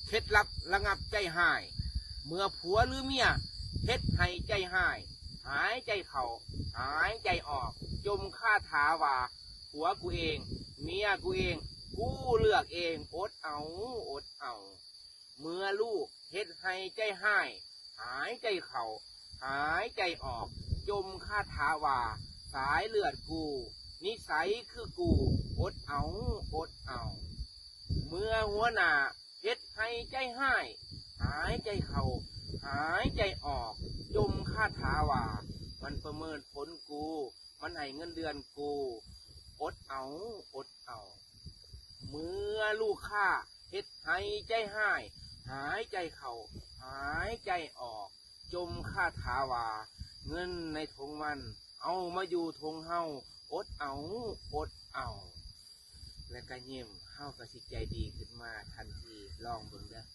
เคล็ดลับระงับใจหายเมื่อผัวหรือเมียเฮ็ดให้ใจหายหายใจเข้าหายใจออกจมคาถาว่าผัวกูเองเมียกูเองกูเลือกเองอดเอาอดเอาเมื่อลูกเฮ็ดให้ใจหายหายใจเข้าหายใจออกจมคาถาว่าสายเลือดกูนิสัยคือกูอดเอาอดเอาเมื่อหัวหน้าเฮ็ดให้ใจหายหายใจเข้าหายใจออกจมคาถาว่ามันประเมินผลกูมันให้เงินเดือนกูอดเอาอดเอาเมื่อลูกค้าเฮ็ดให้ใจหายหายใจเข้าหายใจออกจมคาถาว่าเงินในทงมันเอามาอยู่ทงเฮาอดเอาอดเอาและก็ยิ้มเฮาก็สิใจดีขึ้นมาทันทีลองเบิ่งเด้อ